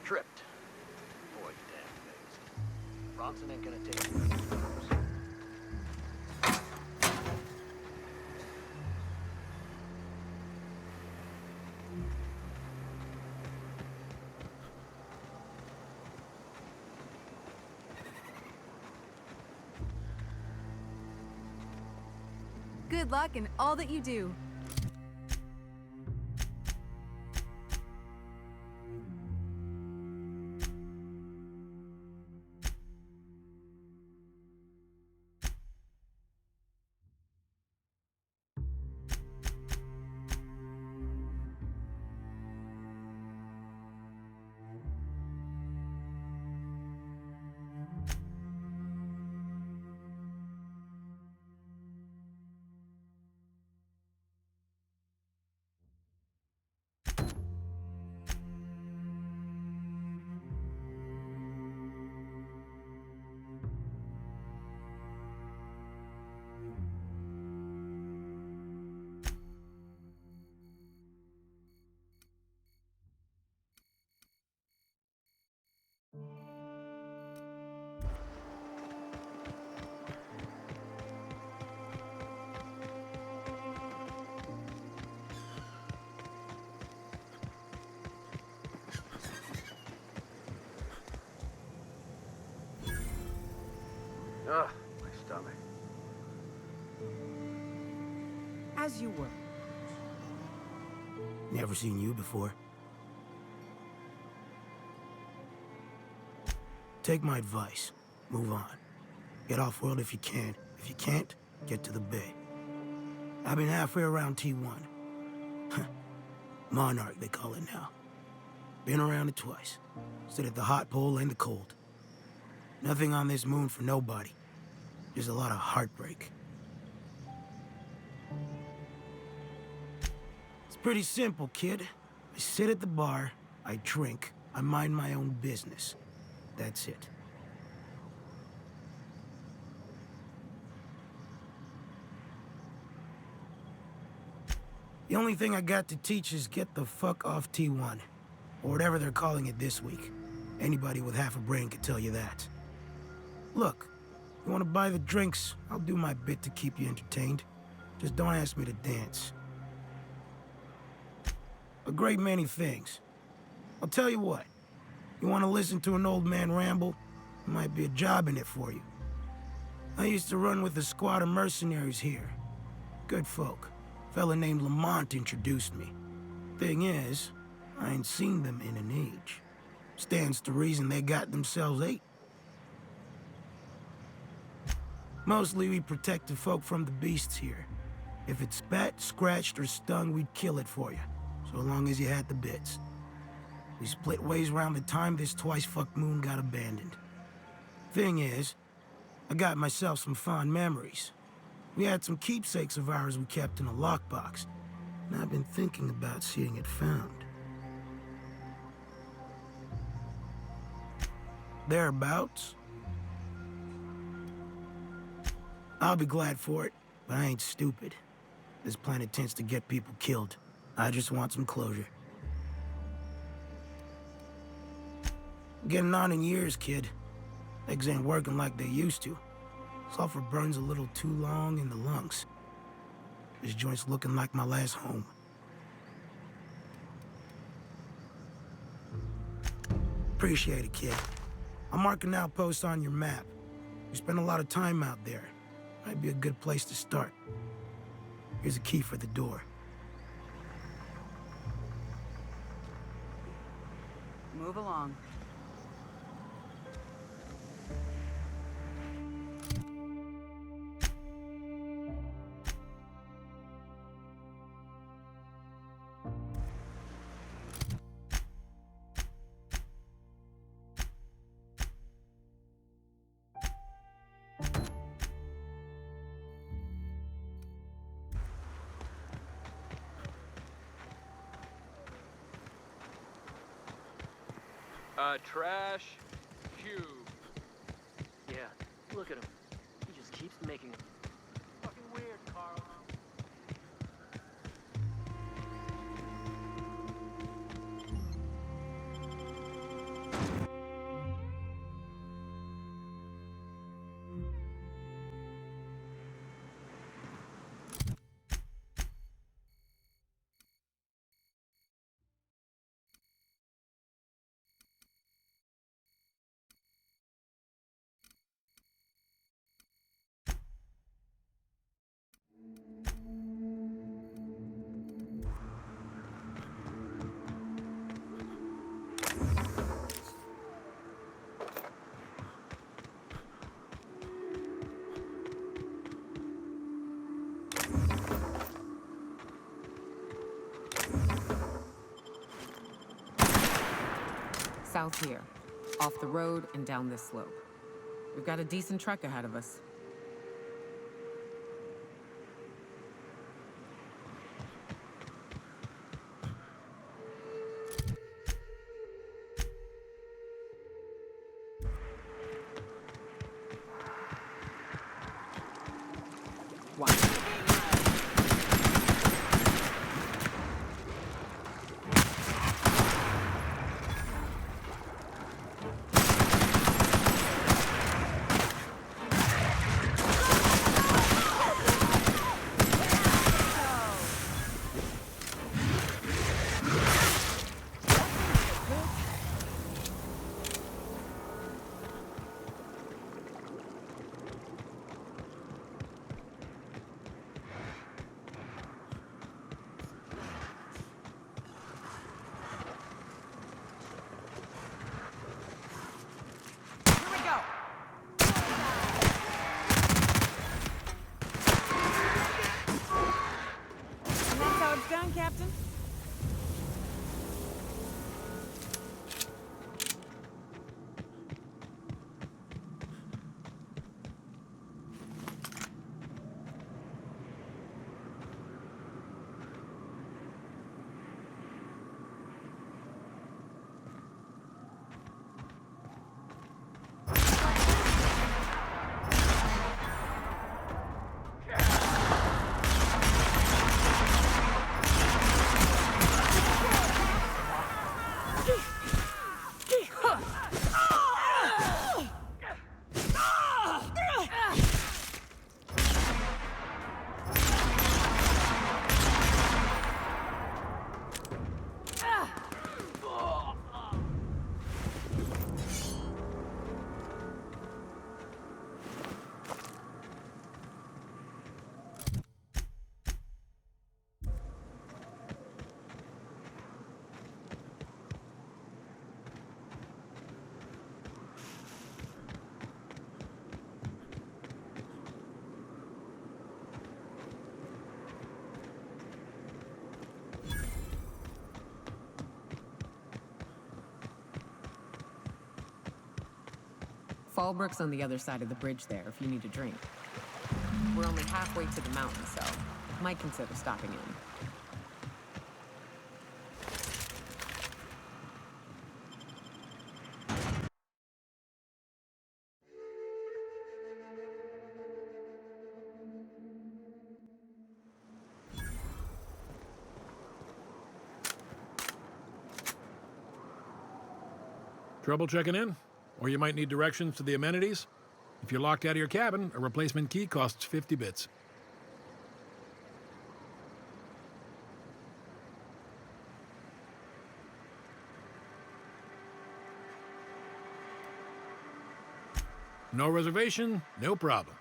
Tripped. Boy, damn things. Bronson ain't gonna take it. Good luck in all that you do. Ugh, my stomach. As you were. Never seen you before. Take my advice. Move on. Get off-world if you can. If you can't, get to the bay. I've been halfway around T1. Monarch, they call it now. Been around it twice. Stood at the hot pole and the cold. Nothing on this moon for nobody. Just a lot of heartbreak. It's pretty simple, kid. I sit at the bar, I drink, I mind my own business. That's it. The only thing I got to teach is get the fuck off T1. Or whatever they're calling it this week. Anybody with half a brain could tell you that. Look, you want to buy the drinks, I'll do my bit to keep you entertained. Just don't ask me to dance. A great many things. I'll tell you what. You want to listen to an old man ramble? There might be a job in it for you. I used to run with a squad of mercenaries here. Good folk. A fella named Lamont introduced me. Thing is, I ain't seen them in an age. Stands to reason they got themselves ate. Mostly we protected folk from the beasts here. If it spat, scratched, or stung, we'd kill it for you. So long as you had the bits. We split ways around the time this twice-fucked moon got abandoned. Thing is, I got myself some fond memories. We had some keepsakes of ours we kept in a lockbox, and I've been thinking about seeing it found. Thereabouts. I'll be glad for it, but I ain't stupid. This planet tends to get people killed. I just want some closure. Getting on in years, kid. Legs ain't working like they used to. Sulfur burns a little too long in the lungs. This joint's looking like my last home. Appreciate it, kid. I'll mark an outpost on your map. We spend a lot of time out there. Might be a good place to start. Here's a key for the door. Move along. Trash cube. Yeah, look at him. He just keeps making them. Fucking weird, Carl. south here, off the road and down this slope. We've got a decent trek ahead of us. Watch. Done, Captain. Fallbrook's on the other side of the bridge there if you need a drink. We're only halfway to the mountain, so might consider stopping in. Trouble checking in? Or you might need directions to the amenities? If you're locked out of your cabin, a replacement key costs 50 bits. No reservation, no problem.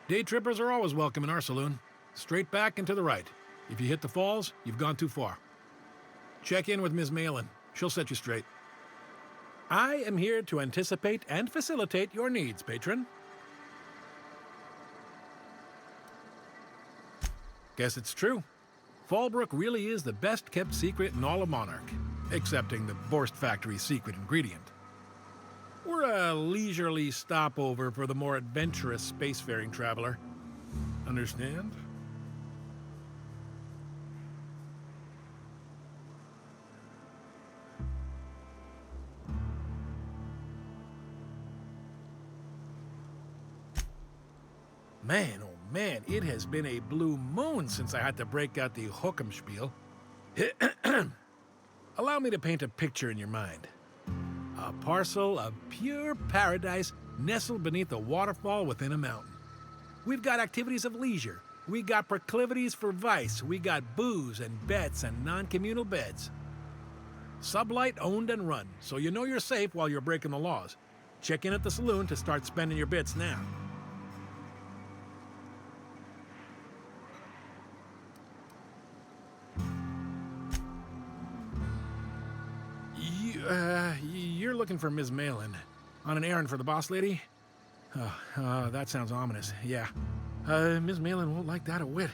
Day trippers are always welcome in our saloon. Straight back and to the right. If you hit the falls, you've gone too far. Check in with Ms. Malin. She'll set you straight. I am here to anticipate and facilitate your needs, patron. Guess it's true. Fallbrook really is the best-kept secret in all of Monarch, excepting the Borst Factory's secret ingredient. We're a leisurely stopover for the more adventurous spacefaring traveler. Understand? Man, oh man, it has been a blue moon since I had to break out the Hookem-spiel. Allow me to paint a picture in your mind. A parcel of pure paradise nestled beneath a waterfall within a mountain. We've got activities of leisure. We got proclivities for vice. We got booze and bets and non-communal beds. Sublight owned and run, so you know you're safe while you're breaking the laws. Check in at the saloon to start spending your bits now. You're looking for Ms. Malin. On an errand for the boss lady? That sounds ominous. Yeah. Ms. Malin won't like that a whit.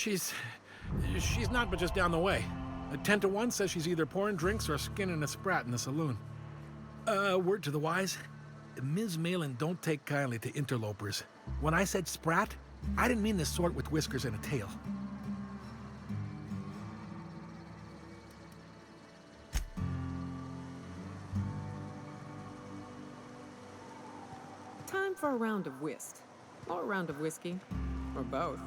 She's not but just down the way. 10 to 1 says she's either pouring drinks or skinning a sprat in the saloon. Word to the wise, Ms. Malin don't take kindly to interlopers. When I said sprat, I didn't mean the sort with whiskers and a tail. Time for a round of whist. Or a round of whiskey. Or both.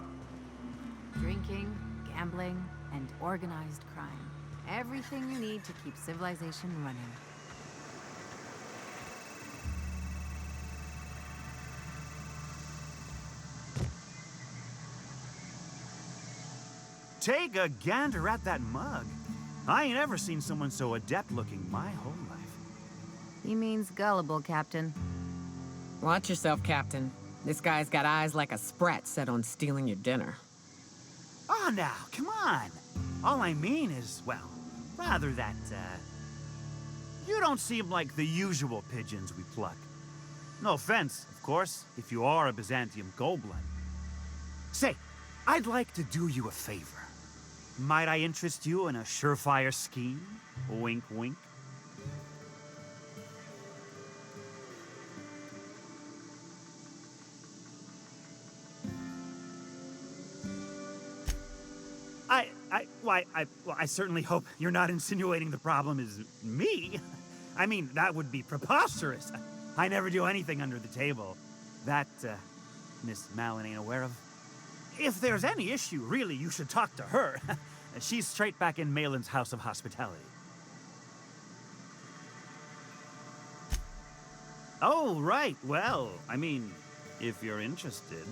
Drinking, gambling, and organized crime. Everything you need to keep civilization running. Take a gander at that mug. I ain't ever seen someone so adept-looking my whole life. He means gullible, Captain. Watch yourself, Captain. This guy's got eyes like a sprat set on stealing your dinner. Oh, now, come on. All I mean is, well, rather that, you don't seem like the usual pigeons we pluck. No offense, of course, if you are a Byzantium goldblood. Say, I'd like to do you a favor. Might I interest you in a surefire scheme? Wink, wink. I certainly hope you're not insinuating the problem is me. I mean, that would be preposterous. I never do anything under the table. That, Miss Malin ain't aware of. If there's any issue, really, you should talk to her. She's straight back in Malin's House of Hospitality. Oh, right. Well, I mean, if you're interested.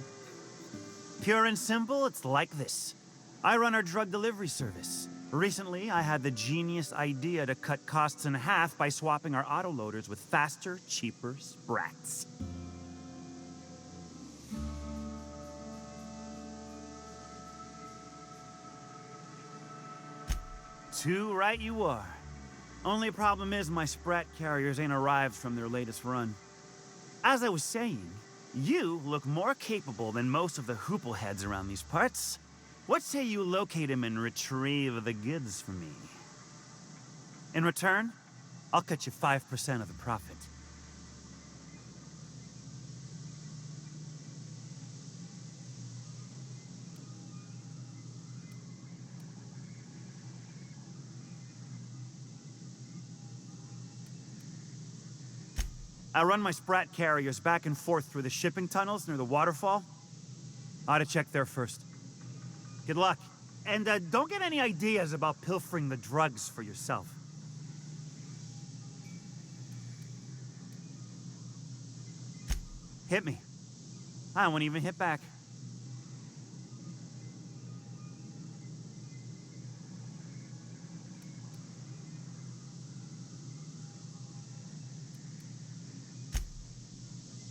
Pure and simple, it's like this. I run our drug delivery service. Recently, I had the genius idea to cut costs in half by swapping our autoloaders with faster, cheaper sprats. Too right you are. Only problem is my sprat carriers ain't arrived from their latest run. As I was saying, you look more capable than most of the hoople heads around these parts. What say you locate him and retrieve the goods for me? In return, I'll cut you 5% of the profit. I run my sprat carriers back and forth through the shipping tunnels near the waterfall. Ought to check there first. Good luck. And don't get any ideas about pilfering the drugs for yourself. Hit me. I won't even hit back.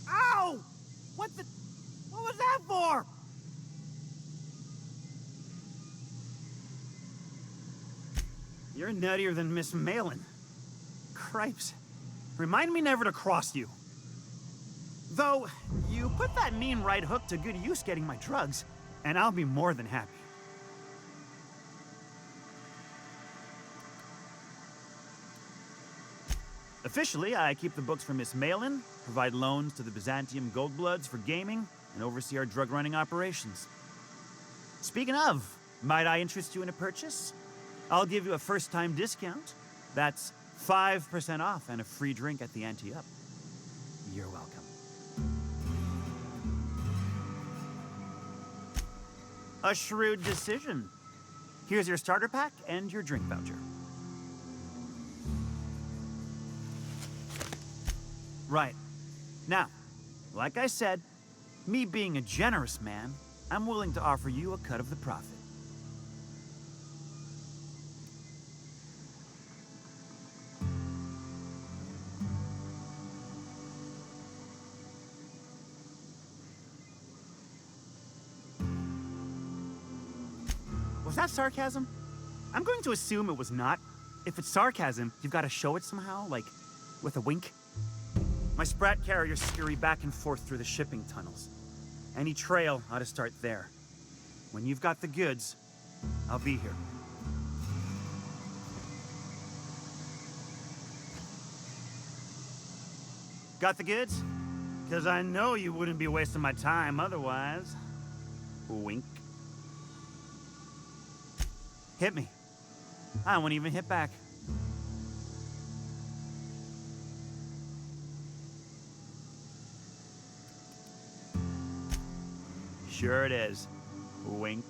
Ow! What was that for? You're nuttier than Miss Malin. Cripes. Remind me never to cross you. Though, you put that mean right hook to good use getting my drugs, and I'll be more than happy. Officially, I keep the books for Miss Malin, provide loans to the Byzantium Goldbloods for gaming, and oversee our drug-running operations. Speaking of, might I interest you in a purchase? I'll give you a first-time discount. That's 5% off and a free drink at the ante-up. You're welcome. A shrewd decision. Here's your starter pack and your drink voucher. Right. Now, like I said, me being a generous man, I'm willing to offer you a cut of the profit. Was that sarcasm? I'm going to assume it was not. If it's sarcasm, you've got to show it somehow, like with a wink. My sprat carriers scurry back and forth through the shipping tunnels. Any trail ought to start there. When you've got the goods, I'll be here. Got the goods? Because I know you wouldn't be wasting my time otherwise. Wink. Hit me. I won't even hit back. Sure it is. Wink.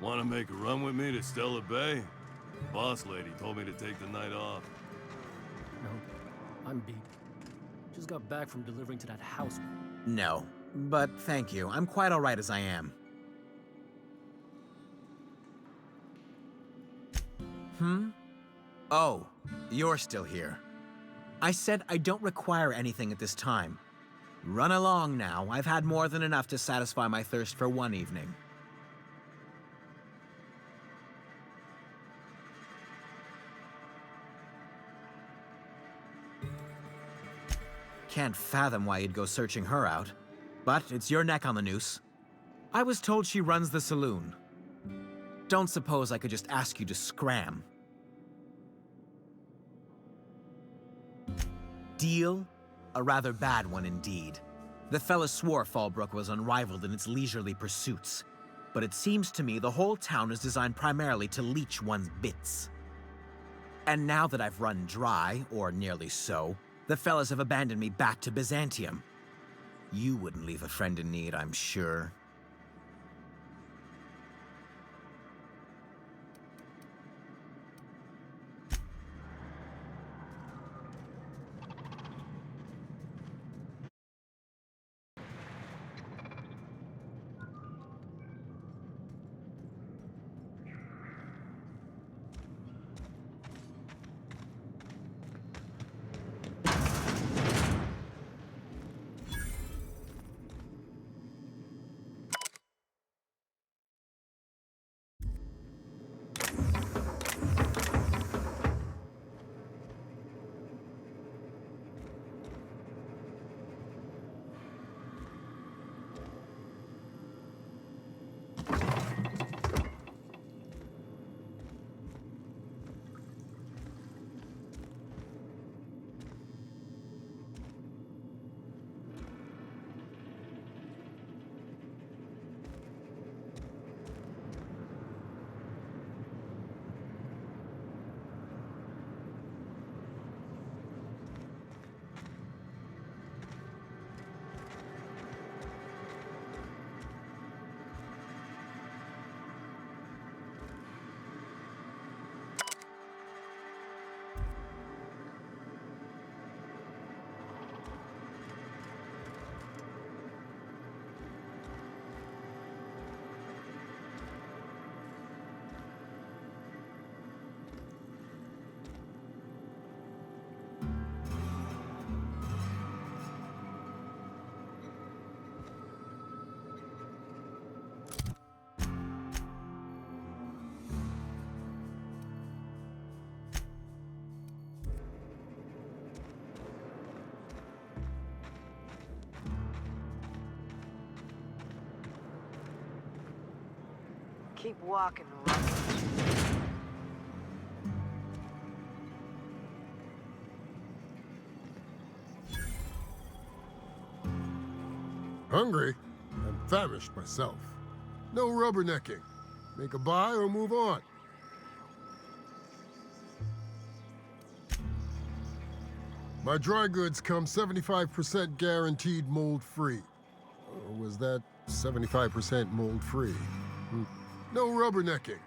Want to make a run with me to Stella Bay? The boss lady told me to take the night off. No, I'm beat. Just got back from delivering to that house. No, but thank you. I'm quite all right as I am. Oh, you're still here. I said I don't require anything at this time. Run along now. I've had more than enough to satisfy my thirst for one evening. Can't fathom why you'd go searching her out. But it's your neck on the noose. I was told she runs the saloon. Don't suppose I could just ask you to scram. Deal? A rather bad one indeed. The fella swore Fallbrook was unrivaled in its leisurely pursuits. But it seems to me the whole town is designed primarily to leech one's bits. And now that I've run dry, or nearly so, the fellas have abandoned me back to Byzantium. You wouldn't leave a friend in need, I'm sure. Keep walking, Russ. Hungry? I'm famished myself. No rubbernecking. Make a buy or move on. My dry goods come 75% guaranteed mold-free. Or was that 75% mold-free? No rubbernecking.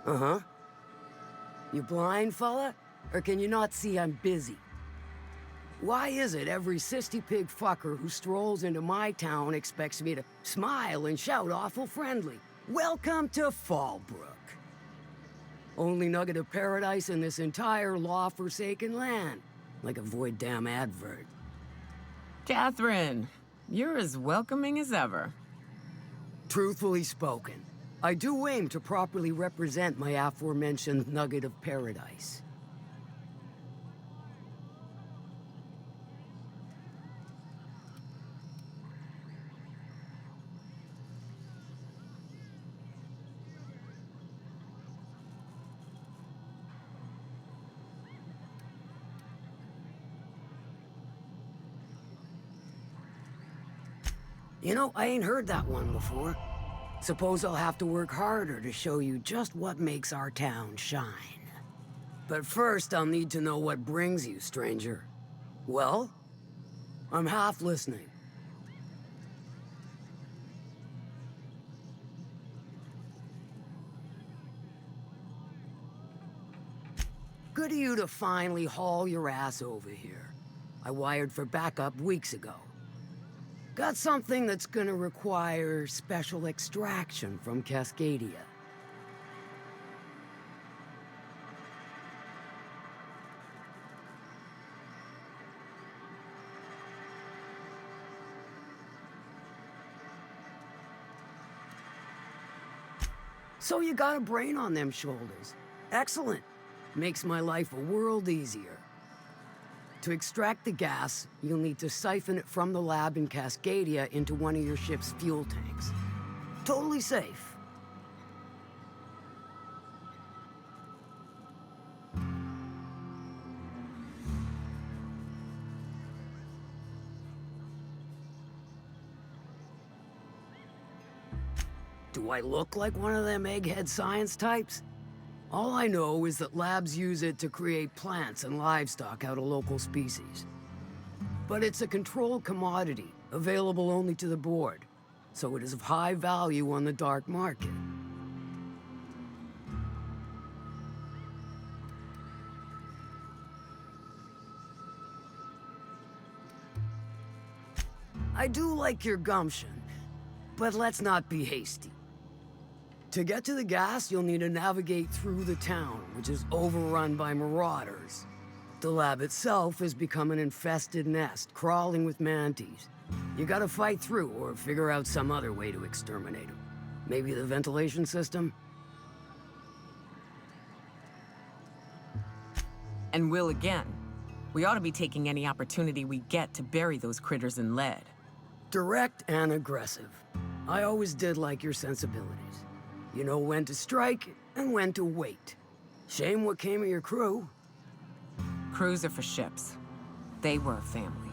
Uh-huh. You blind, fella? Or can you not see I'm busy? Why is it every sissy pig fucker who strolls into my town expects me to smile and shout awful friendly? Welcome to Fallbrook. Only nugget of paradise in this entire law-forsaken land. Like a void damn advert. Catherine, you're as welcoming as ever. Truthfully spoken, I do aim to properly represent my aforementioned nugget of paradise. You know, I ain't heard that one before. Suppose I'll have to work harder to show you just what makes our town shine. But first, I'll need to know what brings you, stranger. Well? I'm half listening. Good of you to finally haul your ass over here. I wired for backup weeks ago. Got something that's gonna require special extraction from Cascadia. So you got a brain on them shoulders. Excellent. Makes my life a world easier. To extract the gas, you'll need to siphon it from the lab in Cascadia into one of your ship's fuel tanks. Totally safe. Do I look like one of them egghead science types? All I know is that labs use it to create plants and livestock out of local species. But it's a controlled commodity, available only to the board, so it is of high value on the dark market. I do like your gumption, but let's not be hasty. To get to the gas, you'll need to navigate through the town, which is overrun by marauders. The lab itself has become an infested nest, crawling with mantis. You gotta fight through or figure out some other way to exterminate them. Maybe the ventilation system? And will again. We ought to be taking any opportunity we get to bury those critters in lead. Direct and aggressive. I always did like your sensibilities. You know when to strike and when to wait. Shame what came of your crew. Crews are for ships. They were a family.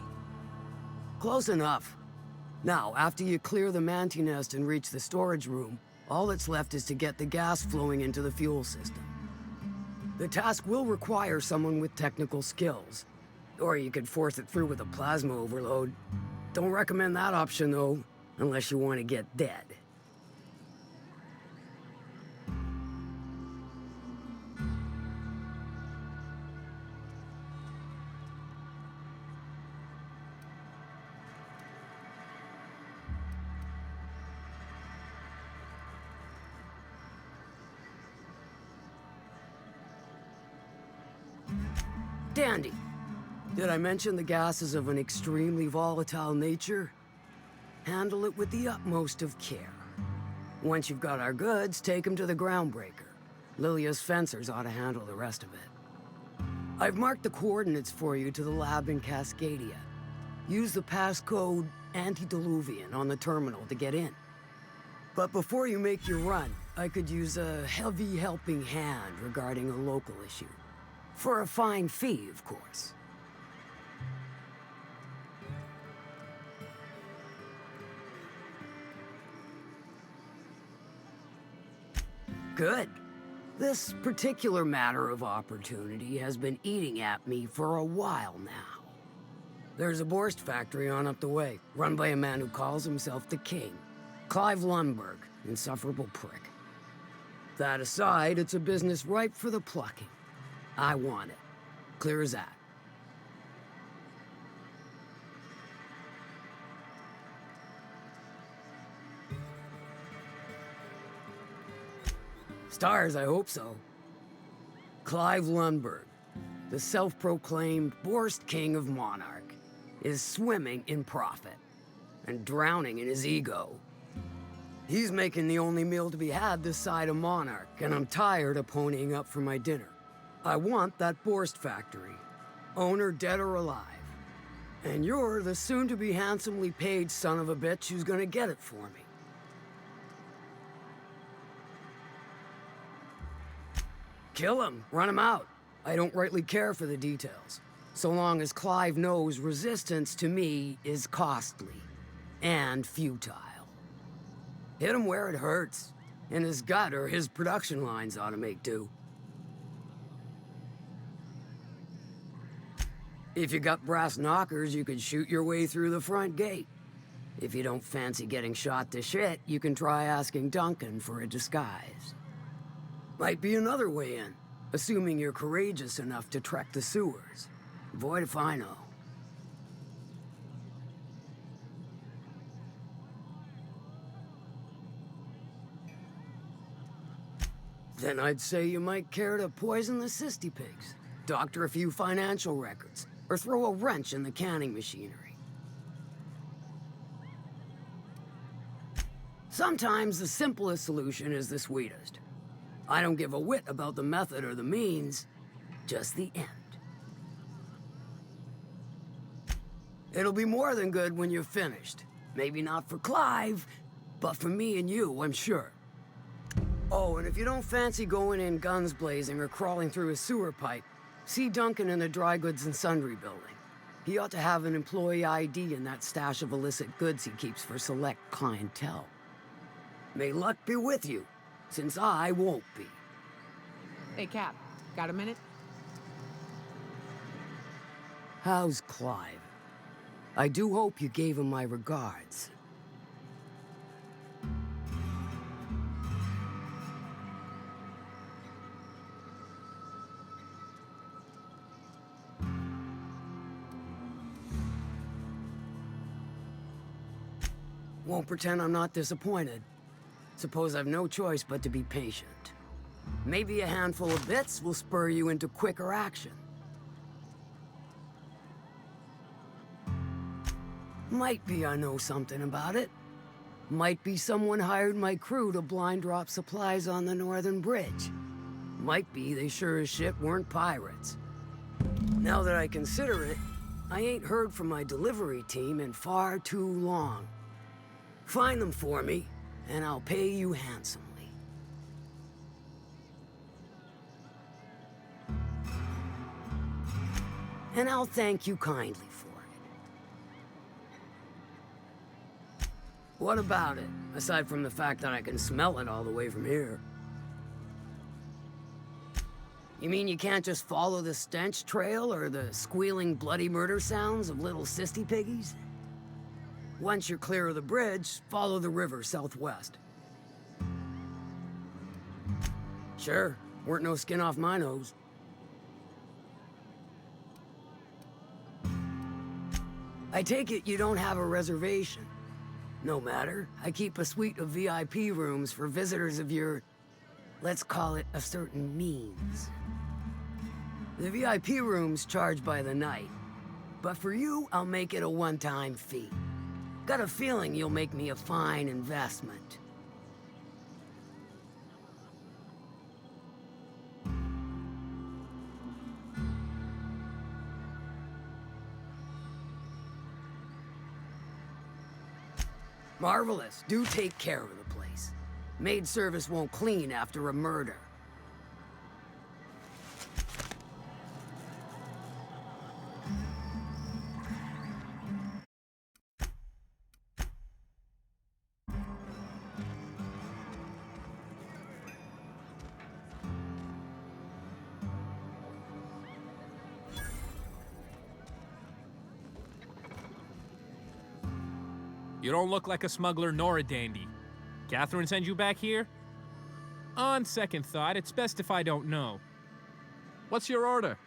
Close enough. Now, after you clear the manti nest and reach the storage room, all that's left is to get the gas flowing into the fuel system. The task will require someone with technical skills. Or you could force it through with a plasma overload. Don't recommend that option, though, unless you want to get dead. Dandy. Did I mention the gas is of an extremely volatile nature? Handle it with the utmost of care. Once you've got our goods, take them to the groundbreaker. Lilia's fencers ought to handle the rest of it. I've marked the coordinates for you to the lab in Cascadia. Use the passcode Antediluvian on the terminal to get in. But before you make your run, I could use a heavy helping hand regarding a local issue. For a fine fee, of course. Good. This particular matter of opportunity has been eating at me for a while now. There's a Borst factory on up the way, run by a man who calls himself the King. Clive Lundberg, insufferable prick. That aside, it's a business ripe for the plucking. I want it. Clear as that. Stars, I hope so. Clive Lundberg, the self-proclaimed Borst King of Monarch, is swimming in profit and drowning in his ego. He's making the only meal to be had this side of Monarch, and I'm tired of ponying up for my dinner. I want that Borst factory, owner dead or alive. And you're the soon-to-be handsomely paid son of a bitch who's gonna get it for me. Kill him, run him out. I don't rightly care for the details, so long as Clive knows resistance to me is costly and futile. Hit him where it hurts, in his gut or his production lines ought to make do. If you got brass knockers, you could shoot your way through the front gate. If you don't fancy getting shot to shit, you can try asking Duncan for a disguise. Might be another way in, assuming you're courageous enough to trek the sewers. Void if I know. Then I'd say you might care to poison the cysty pigs, doctor a few financial records, or throw a wrench in the canning machinery. Sometimes the simplest solution is the sweetest. I don't give a whit about the method or the means, just the end. It'll be more than good when you're finished. Maybe not for Clive, but for me and you, I'm sure. Oh, and if you don't fancy going in guns blazing or crawling through a sewer pipe, see Duncan in the dry goods and sundry building. He ought to have an employee ID in that stash of illicit goods he keeps for select clientele. May luck be with you, since I won't be. Hey, Cap, got a minute? How's Clive? I do hope you gave him my regards. Won't pretend I'm not disappointed. Suppose I've no choice but to be patient. Maybe a handful of bits will spur you into quicker action. Might be I know something about it. Might be someone hired my crew to blind drop supplies on the northern bridge. Might be they sure as shit weren't pirates. Now that I consider it, I ain't heard from my delivery team in far too long. Find them for me, and I'll pay you handsomely. And I'll thank you kindly for it. What about it, aside from the fact that I can smell it all the way from here? You mean you can't just follow the stench trail or the squealing bloody murder sounds of little sissy piggies? Once you're clear of the bridge, follow the river southwest. Sure, weren't no skin off my nose. I take it you don't have a reservation. No matter, I keep a suite of VIP rooms for visitors of your, let's call it a certain means. The VIP rooms charge by the night, but for you, I'll make it a one-time fee. Got a feeling you'll make me a fine investment. Marvelous. Do take care of the place. Maid service won't clean after a murder. You don't look like a smuggler nor a dandy. Catherine sent you back here? On second thought, it's best if I don't know. What's your order?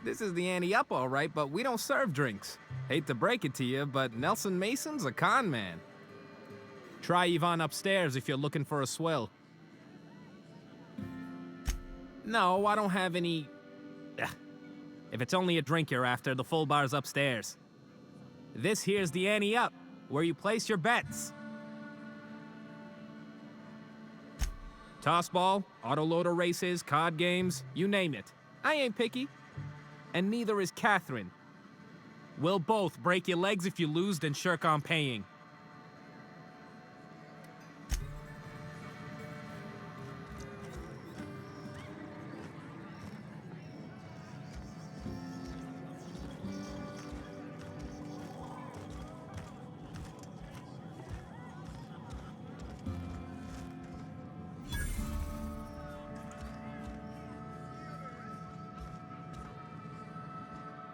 This is the ante up, all right, but we don't serve drinks. Hate to break it to you, but Nelson Mason's a con man. Try Yvonne upstairs if you're looking for a swill. No, I don't have any... Ugh. If it's only a drink you're after, the full bar's upstairs. This here's the ante up, where you place your bets. Tossball, autoloader races, card games, you name it. I ain't picky. And neither is Catherine. We'll both break your legs if you lose, then shirk on paying.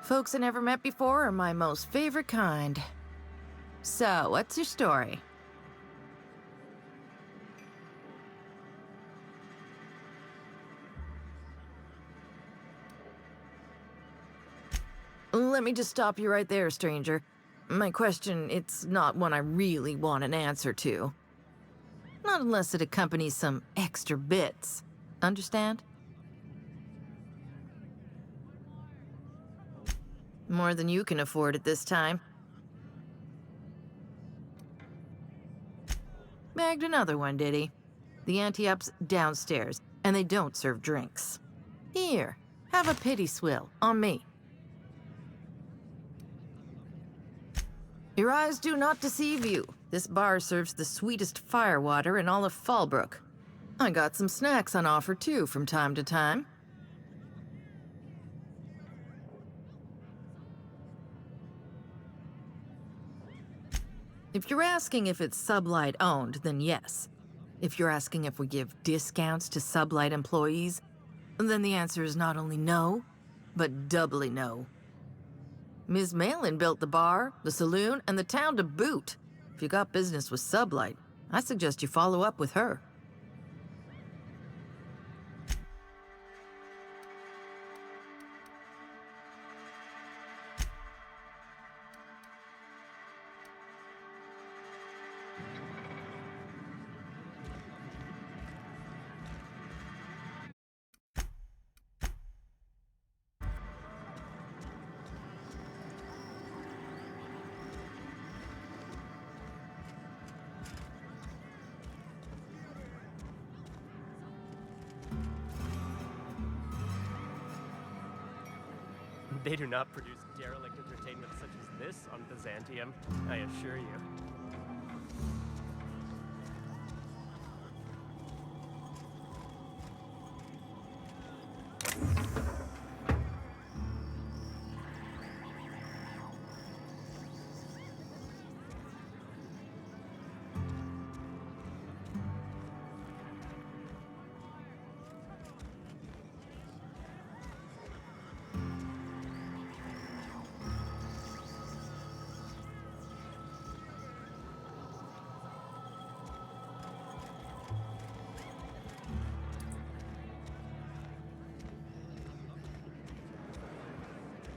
Folks I never met before are my most favorite kind. So, what's your story? Let me just stop you right there, stranger. My question, it's not one I really want an answer to. Not unless it accompanies some extra bits. Understand? More than you can afford at this time. snagged another one, did he? The anti-up's downstairs, and they don't serve drinks. Here, have a pity swill on me. Your eyes do not deceive you. This bar serves the sweetest firewater in all of Fallbrook. I got some snacks on offer too from time to time. If you're asking if it's Sublight owned, then yes. If you're asking if we give discounts to Sublight employees, then the answer is not only no, but doubly no. Ms. Malin built the bar, the saloon, and the town to boot. If you got business with Sublight, I suggest you follow up with her. They do not produce derelict entertainment such as this on Byzantium, I assure you.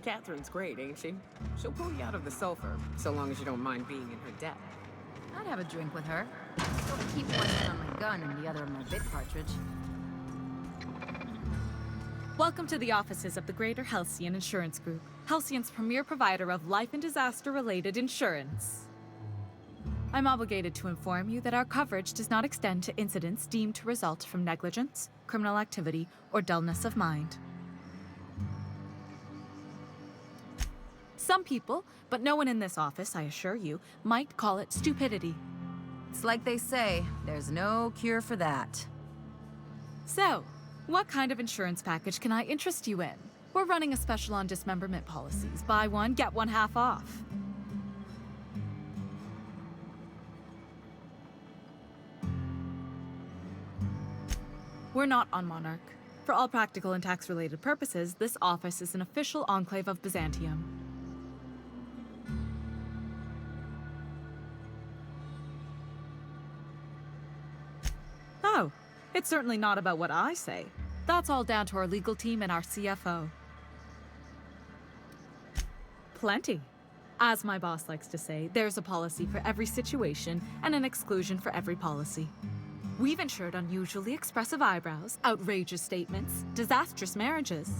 Catherine's great, ain't she? She'll pull you out of the sulfur, so long as you don't mind being in her debt. I'd have a drink with her. Still keep one hand on my gun and the other on my bit cartridge. Welcome to the offices of the Greater Halcyon Insurance Group, Halcyon's premier provider of life and disaster-related insurance. I'm obligated to inform you that our coverage does not extend to incidents deemed to result from negligence, criminal activity, or dullness of mind. Some people, but no one in this office, I assure you, might call it stupidity. It's like they say, there's no cure for that. So, what kind of insurance package can I interest you in? We're running a special on dismemberment policies. Buy one, get one half off. We're not on Monarch. For all practical and tax-related purposes, this office is an official enclave of Byzantium. Oh, it's certainly not about what I say. That's all down to our legal team and our CFO. Plenty. As my boss likes to say, there's a policy for every situation and an exclusion for every policy. We've insured unusually expressive eyebrows, outrageous statements, disastrous marriages.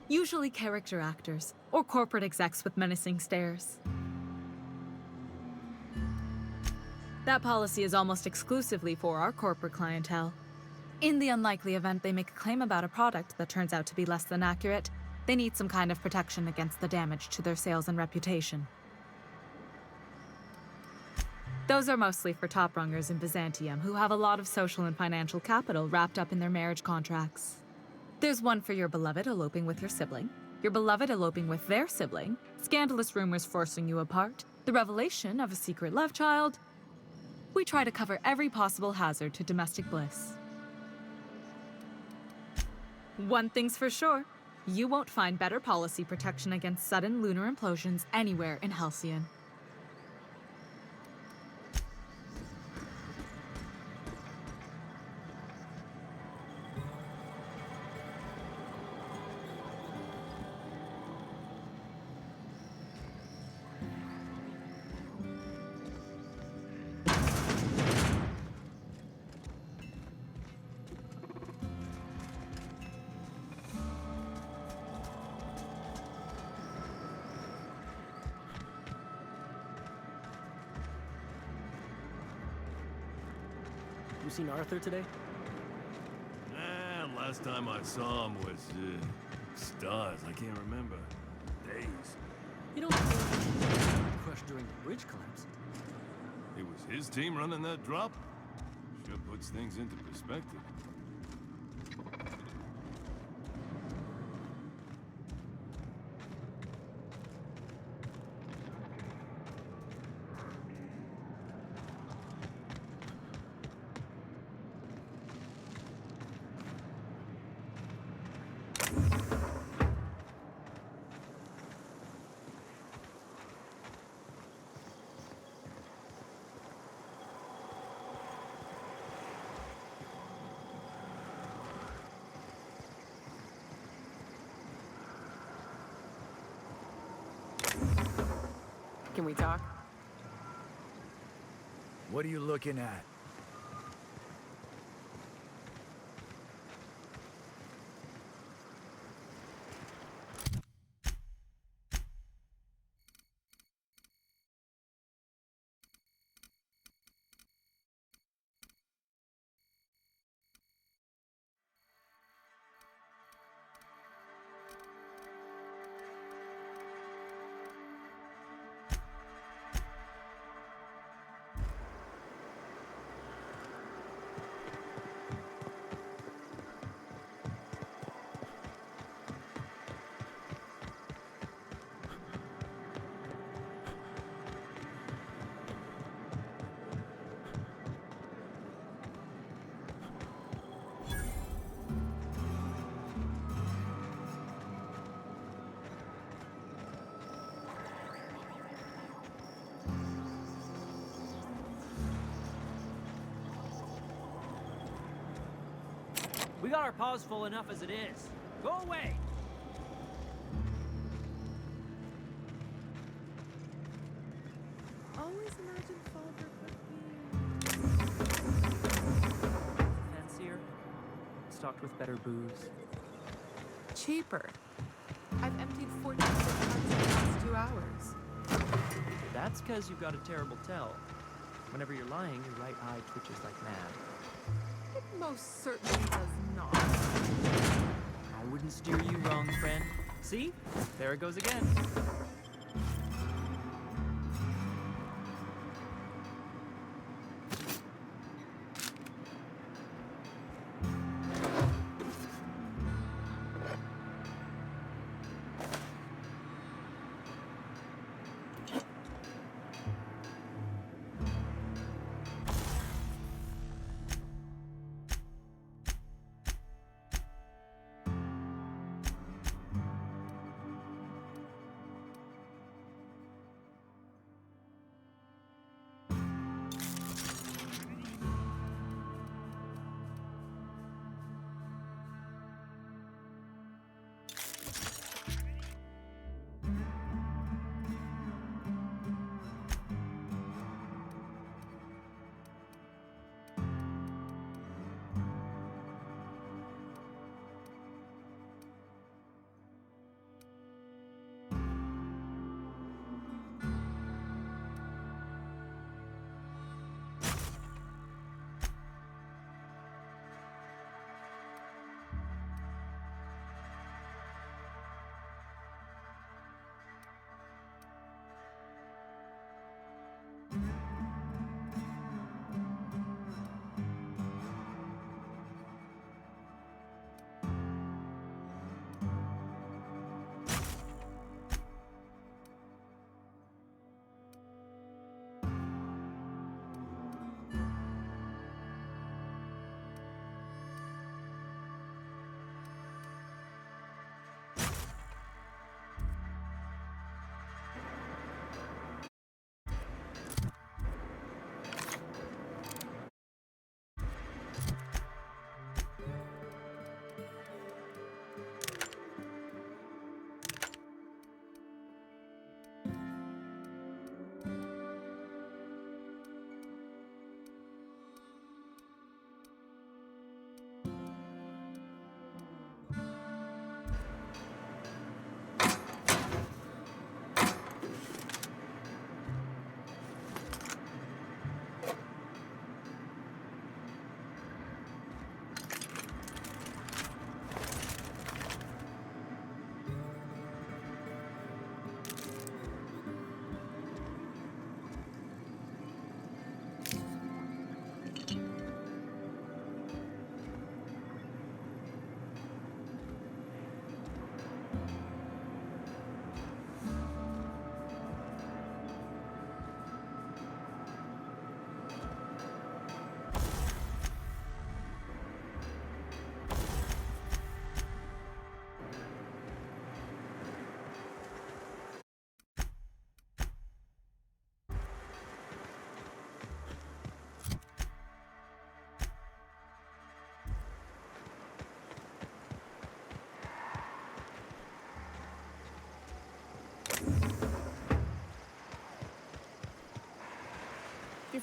Usually character actors, or corporate execs with menacing stares. That policy is almost exclusively for our corporate clientele. In the unlikely event they make a claim about a product that turns out to be less than accurate, they need some kind of protection against the damage to their sales and reputation. Those are mostly for top-rungers in Byzantium who have a lot of social and financial capital wrapped up in their marriage contracts. There's one for your beloved eloping with your sibling, your beloved eloping with their sibling, scandalous rumors forcing you apart, the revelation of a secret love child. We try to cover every possible hazard to domestic bliss. One thing's for sure, you won't find better policy protection against sudden lunar implosions anywhere in Halcyon. you seen Arthur today? Last time I saw him was, stars. I can't remember. Days. You don't think he got crushed during the bridge collapse? It was his team running that drop? Sure puts things into perspective. Can we talk? What are you looking at? We got our paws full enough as it is. Go away! Always imagine Falbert would be Fancier? Stocked with better booze. cheaper. I've emptied 14 cards in the past 2 hours. That's because you've got a terrible tell. Whenever you're lying, your right eye twitches like mad. It most certainly does not. I wouldn't steer you wrong, friend. See? There it goes again.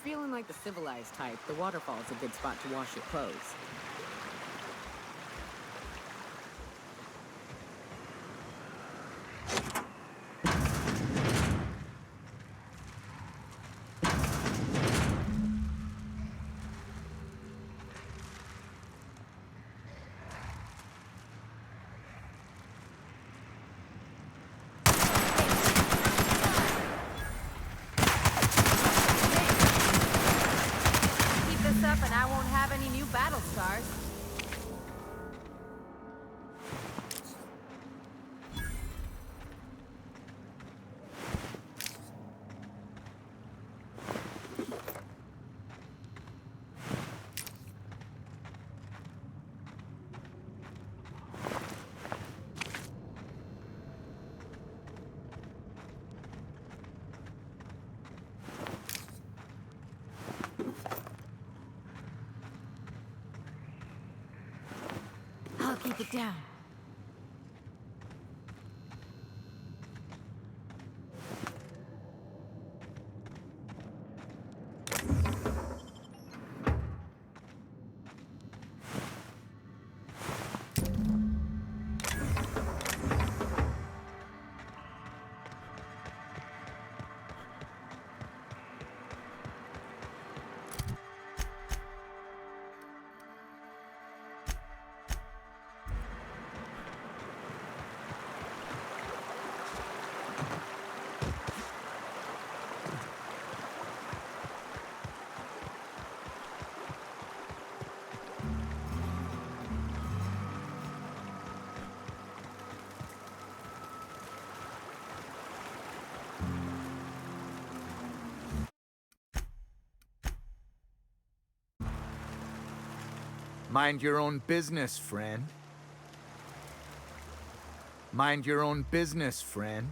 feeling like the civilized type, the waterfall's a good spot to wash your clothes. Keep this up and I won't have any new battle scars. I'll keep it down. Mind your own business, friend. Mind your own business, friend.